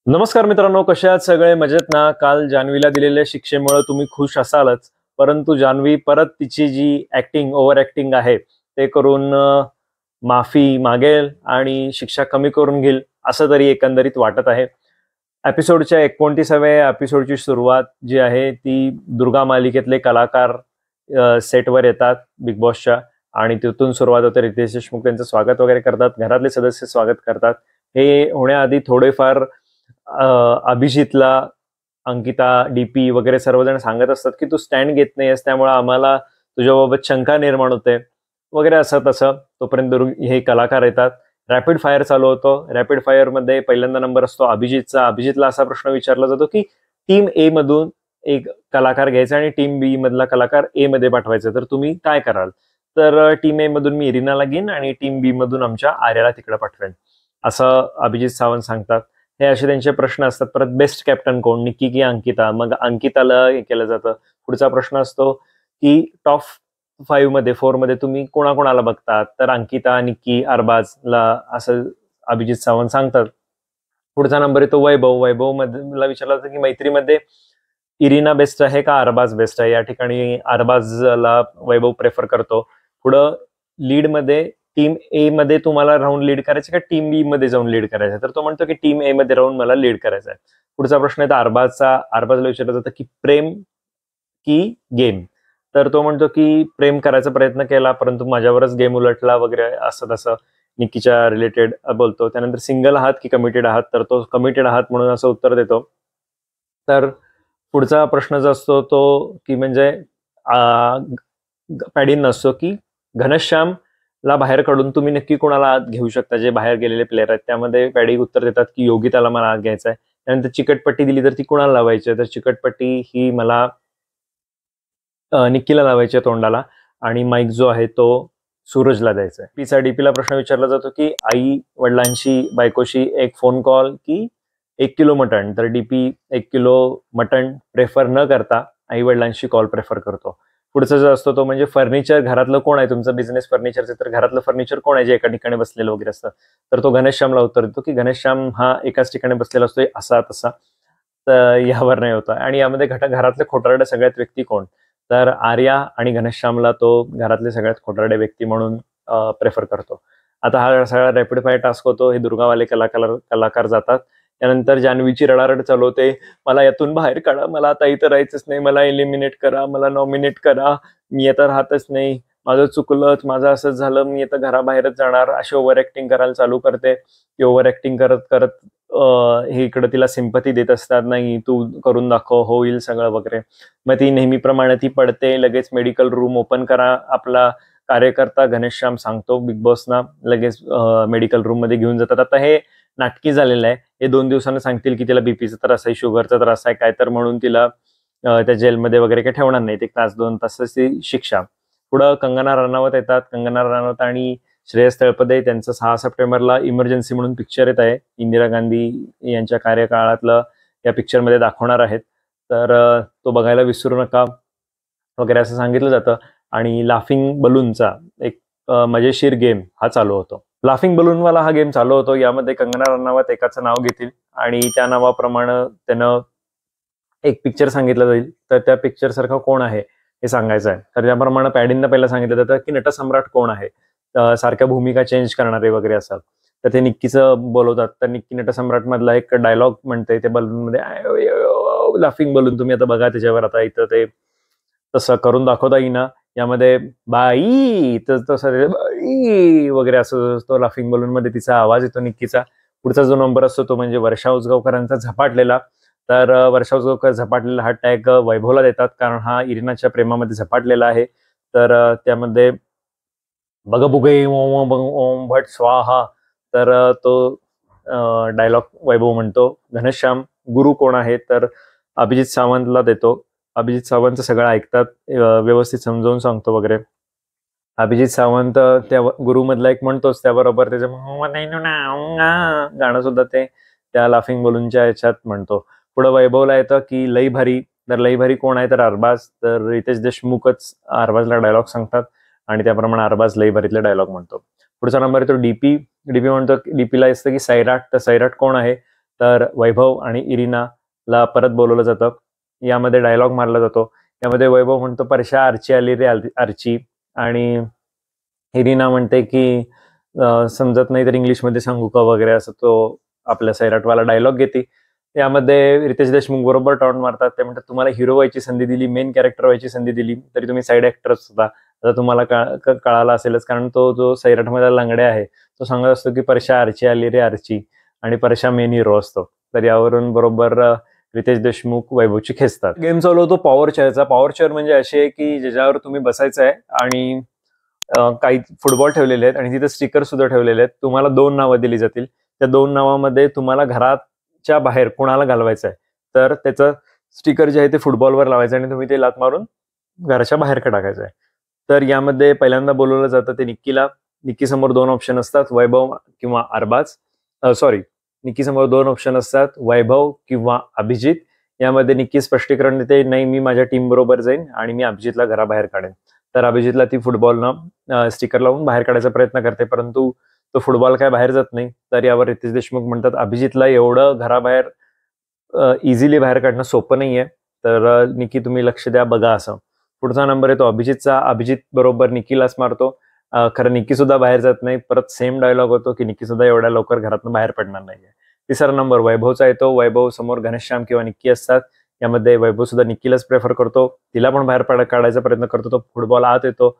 नमस्कार मित्रांनो, कसे आहात सगळे? मजेत ना? काल जान्हवीला दिलेल्या शिक्षेमुळे तुम्ही खुश असालच, परंतु जान्हवी परत तिची जी ओव्हर ऍक्टिंग आहे ते करून माफी मागेल आणि शिक्षा कमी करून घेईल असं तरी एकंदरीत वाटत आहे. एपिसोडच्या 29व्या एपिसोडची सुरुवात जी आहे ती दुर्गा मालिकेतले कलाकार सेटवर येतात बिग बॉसच्या आणि तिथून सुरुवात होते. रितेश देशमुख त्यांचं स्वागत वगैरे करतात, घरातले सदस्य स्वागत करतात. हे होण्याआधी थोडेफार अभिजितला अंकिता, डीपी वगैरे सर्वजण सांगत असतात की तू स्टँड घेत नाहीयेस, त्यामुळे आम्हाला तुझ्याबाबत शंका निर्माण होते वगैरे असं तसं. तोपर्यंत हे कलाकार येतात. रॅपिड फायर चालू होतो. रॅपिड फायर मध्ये पहिल्यांदा नंबर असतो अभिजितचा. अभिजितला असा प्रश्न विचारला जातो की टीम ए मधून एक कलाकार घ्यायचा आणि टीम बी मधला कलाकार ए मध्ये पाठवायचा, तर तुम्ही काय कराल? तर टीम ए मधून मी इरिनाला घेईन आणि टीम बी मधून आमच्या आर्याला तिकडे पाठवेन, असं अभिजित सावंत सांगतात. हे असे त्यांचे प्रश्न असतात. परत बेस्ट कॅप्टन कोण, निक्की की अंकिता? मग अंकिताला हे केलं जातं. पुढचा प्रश्न असतो की टॉप 4 मध्ये तुम्ही कोणाकोणाला बघतात? तर अंकिता, निक्की, अरबाजला असं अभिजित सावंत सांगतात. पुढचा नंबर येतो वैभव मध्ये विचारला जातं की मैत्रीमध्ये इरिना बेस्ट आहे का अरबाज बेस्ट आहे? या ठिकाणी अरबाजला वैभव प्रेफर करतो. पुढं लीड मध्ये टीम ए मध्ये तुम्हाला राहून लीड करायचं का टीम बी मध्ये जाऊन लीड करायचं? तर तो म्हणतो की टीम ए मध्ये राहून मला लीड करायचं आहे. पुढचा प्रश्न आहे अरबाजला विचारला जातं की प्रेम की गेम? तर तो म्हणतो की प्रेम करायचा प्रयत्न केला परंतु माझ्यावरच गेम उलटला वगैरे असं तसं निक्कीच्या रिलेटेड बोलतो. त्यानंतर सिंगल आहात की कमिटेड आहात? तर तो कमिटेड आहात म्हणून असं उत्तर देतो. तर पुढचा प्रश्न जो असतो तो की म्हणजे पॅडीन नसतो की घनश्याम ला बाहेर काढून तुम्ही नक्की कोणाला आत घेऊ शकता जे बाहेर गेलेले प्लेयर आहेत? त्यामध्ये पॅडी उत्तर देतात की योगिताला मला आत घ्यायचा आहे. त्यानंतर चिकटपट्टी दिली तर ती कुणाला लावायची? तर चिकटपट्टी ही मला निक्कीला लावायची आहे तोंडाला आणि माईक जो आहे तो सूरजला द्यायचा आहे. डीपीला प्रश्न विचारला जातो की आई वडिलांशी बायकोशी एक फोन कॉल की 1 किलो मटण? तर डीपी 1 किलो मटण प्रेफर न करता आई वडिलांशी कॉल प्रेफर करतो. पुढचा जो असतो तो म्हणजे फर्निचर, घरातलं कोण आहे? तुमचं बिझनेस फर्निचरचं, तर घरातलं फर्निचर कोण आहे जे एका ठिकाणी बसलेलं वगैरे असतं? तर तो घनश्यामला उत्तर देतो की घनश्याम हा एकाच ठिकाणी बसलेला असतो असा तसा. तर यावर नाही होता. आणि यामध्ये घरातले खोटारडे सगळ्यात व्यक्ती कोण? तर आर्या आणि घनश्यामला तो घरातले सगळ्यात खोटारडे व्यक्ती म्हणून प्रेफर करतो. आता हा सगळा रॅपिड फायर टास्क होतो. हे दुर्गावाले कलाकार जातात. त्यानंतर जान्हवीची रडारड चालू होते, मला यातून बाहेर काढा, मला आता इथं राहायचंच नाही, मला एलिमिनेट करा, मला नॉमिनेट करा, मी आता राहतच नाही, माझं चुकलंच, माझं असंच झालं, मी आता घराबाहेरच जाणार, अशी ओव्हर ऍक्टिंग करायला चालू करते. ती ओव्हर ऍक्टिंग करत करत हे इकडे तिला सिंपती देत असतात, नाही तू करून दाखव, होईल सगळं वगैरे. मग ती नेहमीप्रमाणे ती पडते. लगेच मेडिकल रूम ओपन करा. आपला कार्यकर्ता घनश्याम सांगतो बिग बॉसना, लगेच मेडिकल रूम मध्ये घेऊन जातात. आता हे नाटकी झालेलं आहे. हे 2 दिवसांनी सांगतील की तिला बीपीचा त्रास आहे, शुगरचा त्रास आहे काय, तर म्हणून तिला त्या जेलमध्ये वगैरे काही ठेवणार नाही. 1 तास 2 तासाची शिक्षा. पुढं कंगना रनौत येतात. कंगना रनौत आणि श्रेयस तळपदे त्यांचं 6 सप्टेंबरला इमर्जन्सी म्हणून पिक्चर येत आहे. इंदिरा गांधी यांच्या कार्यकाळातलं या पिक्चरमध्ये दाखवणार आहेत. तर तो बघायला विसरू नका वगैरे असं सांगितलं जातं. आणि लाफिंग बलूनचा एक मजेशीर गेम हा चालू होतो. लाफिंग बलूनवाला हा गेम चालू होतो. यामध्ये कंगना रनौत एकाचं नाव घेतील आणि त्या नावाप्रमाणे त्यानं एक पिक्चर सांगितलं जाईल. तर त्या पिक्चर सारखं कोण आहे हे सांगायचं आहे. तर त्याप्रमाणे पॅडींना पहिला सांगितलं जातं की नटसम्राट कोण आहे, सारख्या भूमिका चेंज करणारे वगैरे असतात. तर ते निक्कीचं बोलवतात. तर निक्की नटसम्राट मधला एक डायलॉग म्हणते ते बलूनमध्ये, लाफिंग बलून. तुम्ही आता बघा त्याच्यावर, आता इथं ते तसं करून दाखवता येईना. यामध्ये बाई तसं बाई वगैरे असं तो लाफिंग बलून मध्ये तिचा आवाज येतो निक्कीचा. पुढचा जो नंबर असतो तो म्हणजे वर्षा उजगावकरांचा झपाटलेला. तर वर्षा उजगावकर झपाटलेला हा टॅग वैभवला देतात कारण हा इरिनाच्या प्रेमामध्ये झपाटलेला आहे. तर त्यामध्ये बघ बुगे ओम भट स्वाहा, तर तो डायलॉग वैभव म्हणतो. घनश्याम गुरु कोण आहे? तर अभिजित सावंतला देतो. अभिजित सावंत सगळं ऐकतात, व्यवस्थित समजावून सांगतो वगैरे. अभिजित सावंत त्या गुरुमधला एक म्हणतोच, त्याबरोबर त्याचं गाणं सुद्धा ते त्या लाफिंग बलूनच्या याच्यात म्हणतो. पुढे वैभवला येतं की लई भारी. तर लई भारी कोण आहे? तर अरबाज. तर रितेश देशमुखच अरबाजला डायलॉग सांगतात आणि त्याप्रमाणे अरबाज लई भारीतले डायलॉग म्हणतो. पुढचा नंबर येतो डीपी. डीपी म्हणतो, डीपीला असतं की सैराट. तर सैराट कोण आहे? तर वैभव आणि इरिनाला परत बोलवलं जातं. यामध्ये डायलॉग मारला जातो. यामध्ये वैभव म्हणतो, परशा आर्ची आली रे आर्ची, आणि इरिना म्हणते की समजत नाही तर इंग्लिशमध्ये सांगू का वगैरे, असं तो आपल्या सैराटवाला डायलॉग घेते. यामध्ये रितेश देशमुख बरोबर टॉन्ट मारतात. ते म्हणतात, तुम्हाला हिरो व्हायची संधी दिली, मेन कॅरेक्टर व्हायची संधी दिली, तरी तुम्ही साईड ॲक्टरच होता. आता तुम्हाला कळालं असेलच, कारण तो जो सैराटमध्ये लंगड्या आहे तो सांगत असतो की परशा आर्ची आली रे आर्ची, आणि परशा मेन हिरो असतो. तर यावरून बरोबर रितेश देशमुख वैभवची खेचतात. गेम चालू होतो पॉवर चेअरचा. पॉवर चेअर म्हणजे अशी आहे की ज्याच्यावर तुम्ही बसायचं आहे आणि काही फुटबॉल ठेवलेले आहेत आणि तिथे स्टिकर सुद्धा ठेवलेले आहेत. तुम्हाला 2 नावं दिली जातील. त्या 2 नावामध्ये तुम्हाला घराच्या बाहेर कोणाला घालवायचं आहे, तर त्याचं स्टिकर जे आहे ते फुटबॉलवर लावायचं आणि तुम्ही ते लात मारून घराच्या बाहेर टाकायचं आहे. तर यामध्ये पहिल्यांदा बोलवलं जातं ते निक्कीला. निक्कीसमोर 2 ऑप्शन असतात, वैभव किंवा अरबाज. निक्कीसमोर 2 ऑप्शन असतात, वैभव किंवा अभिजित. यामध्ये निक्की स्पष्टीकरण देते, नाही मी माझ्या टीम बरोबर जाईन आणि मी अभिजितला घराबाहेर काढेन. तर अभिजितला ती फुटबॉलनं स्टिकर लावून बाहेर काढायचा प्रयत्न करते, परंतु तो फुटबॉल काय बाहेर जात नाही. तर यावर रितेश देशमुख म्हणतात, अभिजितला एवढं घराबाहेर इझिली बाहेर काढणं सोपं नाहीये, तर निक्की तुम्ही लक्ष द्या, बघा असं. पुढचा नंबर येतो अभिजितचा. अभिजित बरोबर निक्कीलाच मारतो. खरं निक्की सुद्धा बाहेर जात नाही. परत सेम डायलॉग होतो की निक्की सुद्धा एवढ्या लवकर घरातून बाहेर पडणार नाहीये. तिसरा नंबर वैभवचा येतो. वैभव समोर घनश्याम किंवा निक्की असतात. यामध्ये वैभव सुद्धा निक्कीलाच प्रेफर करतो, तिला पण बाहेर काढायचा प्रयत्न करतो. तो फुटबॉल आत येतो.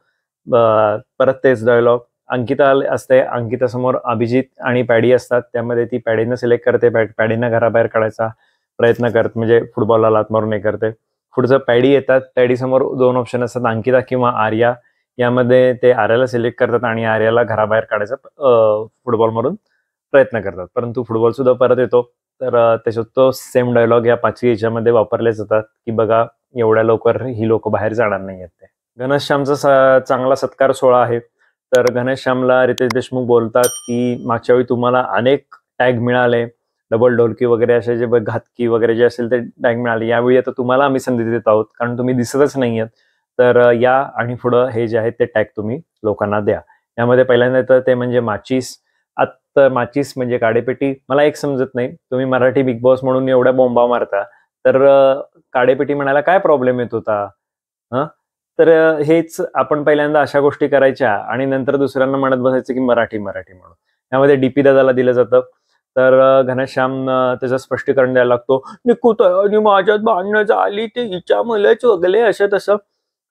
परत तेच डायलॉग. अंकिता असते. अंकिता समोर अभिजित आणि पॅडी असतात. त्यामध्ये ती पॅडीनं सिलेक्ट करते. पॅडीनं घराबाहेर काढायचा प्रयत्न करते, म्हणजे फुटबॉलला लात मारून हे करते. पुढचं पॅडी येतात. पॅडी समोर 2 ऑप्शन असतात, अंकिता किंवा आर्या. यामध्ये ते आर्याला सिलेक्ट करतात आणि आर्याला घराबाहेर काढायचा फुटबॉल मारून प्रयत्न करतात, परंतु फुटबॉल सुद्धा परत येतो. तर त्याच्यात तो सेम डायलॉग या 5 याच्यामध्ये वापरले जातात की बघा एवढ्या लवकर ही लोक बाहेर जाणार नाही आहेत. ते घनश्यामचा चांगला सत्कार सोहळा आहे. तर घनश्यामला रितेश देशमुख बोलतात की मागच्या वेळी तुम्हाला अनेक टॅग मिळाले, डबल ढोलकी वगैरे असे जे घातकी वगैरे जे असेल ते टॅग मिळाले. यावेळी आता तुम्हाला आम्ही संधी देत आहोत, कारण तुम्ही दिसतच नाही आहेत. तर या आणि पुढं हे जे आहेत ते टॅग तुम्ही लोकांना द्या. यामध्ये पहिल्यांदा येतं ते म्हणजे माचीस. आता माचीस म्हणजे काडेपेटी. मला एक समजत नाही, तुम्ही मराठी बिग बॉस म्हणून एवढ्या बोंबा मारता, तर काडेपेटी म्हणायला काय प्रॉब्लेम येत होता? तर हेच आपण पहिल्यांदा अशा गोष्टी करायच्या आणि नंतर दुसऱ्यांना म्हणत बसायचं की मराठी मराठी म्हणून. यामध्ये डीपी दादाला दिलं जातं. तर घनश्याम त्याचं स्पष्टीकरण द्यायला लागतो, निकुताने माझ्यात भांडणं झाली, ते हिच्या मलाच वगैरे असं तसं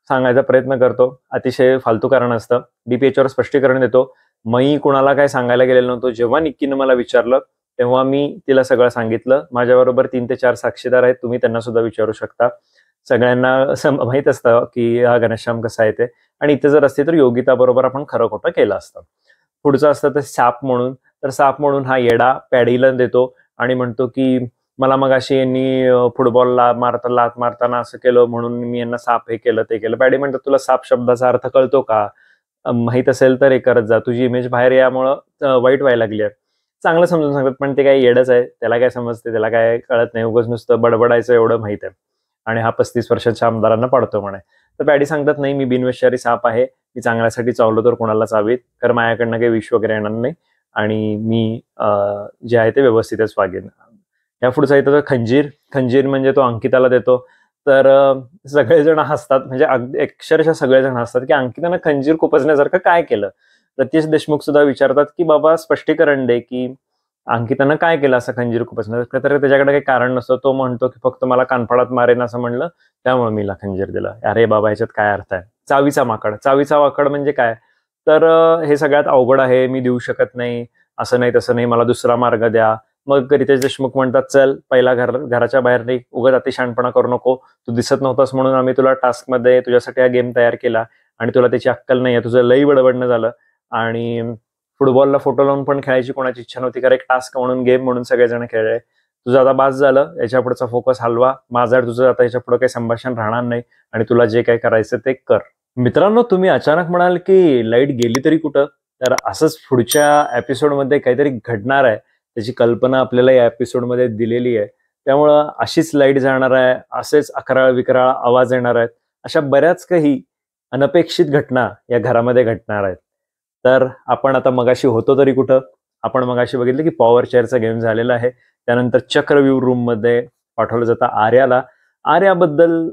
सांगायचा प्रयत्न करतो. अतिशय फालतू कारण असतं. डीपी याच्यावर स्पष्टीकरण देतो, मी कुणाला काय सांगायला गेलेलो नव्हतो. जेव्हा निक्कीनं मला विचारलं तेव्हा मी तिला सगळं सांगितलं. माझ्याबरोबर 3 ते 4 साक्षीदार आहेत, तुम्ही त्यांना सुद्धा विचारू शकता. सगळ्यांना माहित असतं की हा घनश्याम कसा आहे ते, आणि इथे जर असते तर योगिता बरोबर आपण खरं खोटं केलं असतं. पुढचं असतं तर साप म्हणून. तर साप म्हणून हा येडा पॅडीला देतो आणि म्हणतो की मला मग अशी यांनी फुटबॉलला लात मारताना असं केलं म्हणून मी यांना साप हे केलं ते केलं. पॅडी म्हणतात, तुला साप शब्दाचा अर्थ कळतो का? माहित असेल तर हे करत जा, तुझी इमेज बाहेर यामुळं वाईट व्हायला लागली आहे. चांगलं समजून सांगतात, पण ते काय येडच आहे, त्याला काय समजते, त्याला काय कळत नाही, उगाच नुसतं बडबडायचं एवढं माहित आहे. आणि हा 35 वर्षाच्या आमदारांना पाडतो म्हणे. तर पॅडी सांगतात, नाही मी बिनविषारी साप आहे, मी चांगल्यासाठी चावलो तर कोणाला चावीत, तर माझ्याकडनं काही विष वगैरे येणार नाही आणि मी जे आहे ते व्यवस्थितच वागेन. या पुढचा येतो तर खंजीर. खंजीर म्हणजे तो अंकिताला देतो. तर सगळेजण हसतात, म्हणजे अक्षरशः सगळेजण हसतात की अंकितानं खंजीर खुपसण्यासारखं काय केलं. रितेश देशमुख सुद्धा विचारतात की बाबा स्पष्टीकरण दे की अंकितानं काय केलं असं खंजीर खुपसण्यासारखं. तर त्याच्याकडे काही कारण नसतं. तो म्हणतो की फक्त मला कानफाडात मारेन असं म्हणलं, त्यामुळे मी खंजीर दिलं. अरे बाबा ह्याच्यात काय अर्थ आहे? चावीचा माकड. चावीचा वाकड म्हणजे काय? तर हे सगळ्यात अवघड आहे, मी देऊ शकत नाही, असं नाही तसं नाही, मला दुसरा मार्ग द्या. मग रितेश देशमुख म्हणतात, चल पहिला घराच्या बाहेर नाही, उगाच अतिशहाणपणा करू नको, तू दिसत नव्हतास म्हणून आम्ही तुला टास्कमध्ये तुझ्यासाठी हा गेम तयार केला आणि तुला त्याची अक्कल नाही आहे, तुझं लई बडबडणं झालं. आणि फुटबॉलला फोटो लावून पण खेळायची कोणाची इच्छा नव्हती, कारण एक टास्क म्हणून गेम म्हणून सगळेजण खेळले. तुझं आता बास झालं, याच्या पुढचा फोकस हलवा, माझा तुझं आता याच्या पुढे काही संभाषण राहणार नाही आणि तुला जे काही करायचं ते कर. मित्रांनो, तुम्ही अचानक म्हणाल की लाईट गेली तरी कुठं, तर असंच पुढच्या एपिसोडमध्ये काहीतरी घडणार आहे, त्याची कल्पना आपल्याला या एपिसोडमध्ये दिलेली आहे. त्यामुळं अशीच लाईट जाणार आहे, असेच अकराळ विकराळ आवाज येणार आहेत, अशा बऱ्याच काही अनपेक्षित घटना या घरामध्ये घडणार आहेत. तर आपण आता मगाशी होतो तरी कुठं, आपण मगाशी बघितलं की पॉवर चेअरचा गेम झालेला आहे. त्यानंतर चक्रव्यूह रूम मध्ये पाठवलं जातं आर्याला. आर्याबद्दल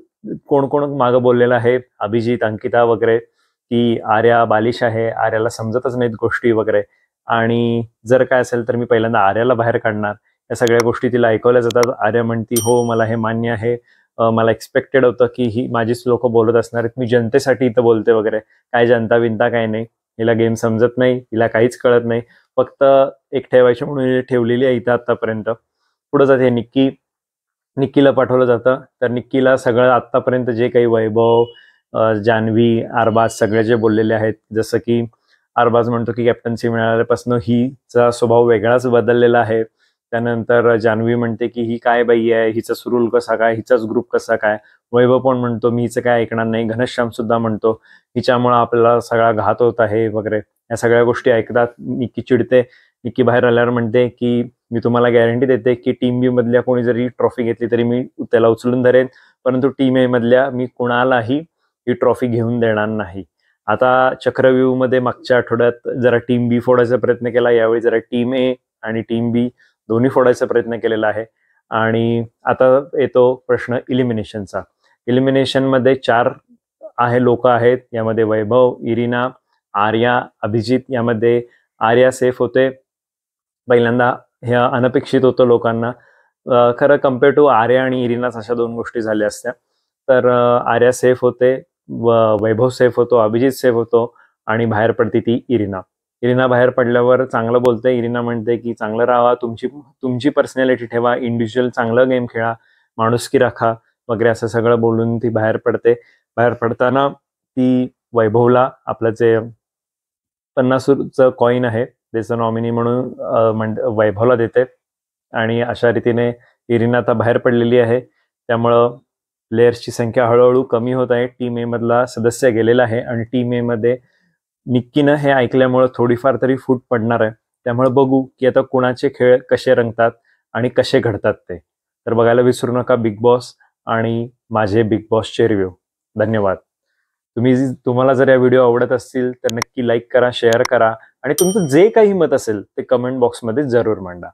कोण कोण मागं बोललेलं आहे, अभिजित, अंकिता वगैरे, की आर्या बालिश आहे, आर्याला समजतच नाहीत गोष्टी वगैरे, आणि जर काय असेल तर मी पहिल्यांदा आर्याला बाहेर काढणार. या सगळ्या गोष्टी तिला ऐकवल्या जातात. आर्या म्हणती हो मला हे मान्य आहे, मला एक्सपेक्टेड होतं की ही माझीच लोक बोलत असणार आहेत, मी जनतेसाठी इथं बोलते वगैरे, काय जनता विनता काय नाही, हिला गेम समजत नाही, हिला काहीच कळत नाही, फक्त एक ठेवायची म्हणून ठेवलेली आहे इथं आतापर्यंत. पुढे जाते निक्कीला पाठवलं जातं. तर निक्कीला सगळं आतापर्यंत जे काही वैभव, जान्हवी, अरबाज सगळे जे बोललेले आहेत, जसं की अरबाज म्हणतो की कॅप्टन्सी मिळाल्यापासून हिचा स्वभाव वेगळाच बदललेला आहे. त्यानंतर जान्हवी म्हणते की ही काय बाई आहे, हिचा सुरूल कसा काय, हिचाच ग्रुप कसा काय. वैभव पण म्हणतो मी हिचं काय ऐकणार नाही. घनश्याम सुद्धा म्हणतो हिच्यामुळे आपल्याला सगळा घात होत आहे वगैरे. या सगळ्या गोष्टी ऐकतात. निक्की चिडते. निक्की बाहेर आल्यावर म्हणते की मी तुम्हाला गॅरंटी देते की टीम बी मधल्या कोणी जरी ट्रॉफी घेतली तरी मी त्याला उचलून धरेन, परंतु टीम ए मधल्या मी कुणालाही ही ट्रॉफी घेऊन देणार नाही. आता चक्रव्यूह मध्ये मागच्या आठवड्यात जरा टीम बी फोडायचा प्रयत्न केला, यावेळी जरा टीम ए आणि टीम बी दोन्ही फोडायचा प्रयत्न केलेला आहे. आणि आता येतो प्रश्न इलिमिनेशनचा. इलिमिनेशन मध्ये 4 लोक आहेत. यामध्ये वैभव, इरिना, आर्या, अभिजित. यामध्ये आर्या सेफ होते. पहिल्यांदा हे अनपेक्षित होतं लोकांना. खरं कम्पेअर टू आर्या आणि इरिनाच अशा 2 गोष्टी झाल्या असत्या. तर आर्या सेफ होते, वैभव सेफ होतो, अभिजित सेफ होतो, आणि बाहेर पडते ती इरिना. इरिना बाहेर पडल्यावर चांगलं बोलते. इरिना म्हणते की चांगलं राहा, तुमची पर्सनॅलिटी ठेवा, इंडिव्हिज्युअल चांगलं गेम खेळा, माणुसकी राखा वगैरे, असं सगळं बोलून ती बाहेर पडते. बाहेर पडताना ती वैभवला आपलं जे 50 कॉईन आहे त्याचं नॉमिनी म्हणून वैभवला देते. आणि अशा रीतीने इरिना आता बाहेर पडलेली आहे. त्यामुळं प्लेयर्सची संख्या हळूहळू कमी होत आहे. टीम ए मधला सदस्य गेलेला आहे आणि टीम ए मध्ये निक्कीनं हे ऐकल्यामुळं थोडीफार तरी फूट पडणार आहे. त्यामुळे बघू की आता कुणाचे खेळ कसे रंगतात आणि कसे घडतात ते. तर बघायला विसरू नका बिग बॉस आणि माझे बिग बॉसचे रिव्ह्यू. धन्यवाद. तुम्हाला जर या व्हिडिओ आवडत असतील तर नक्की लाईक करा, शेअर करा, आणि तुमचं जे काही मत असेल ते कमेंट बॉक्समध्ये जरूर मांडा.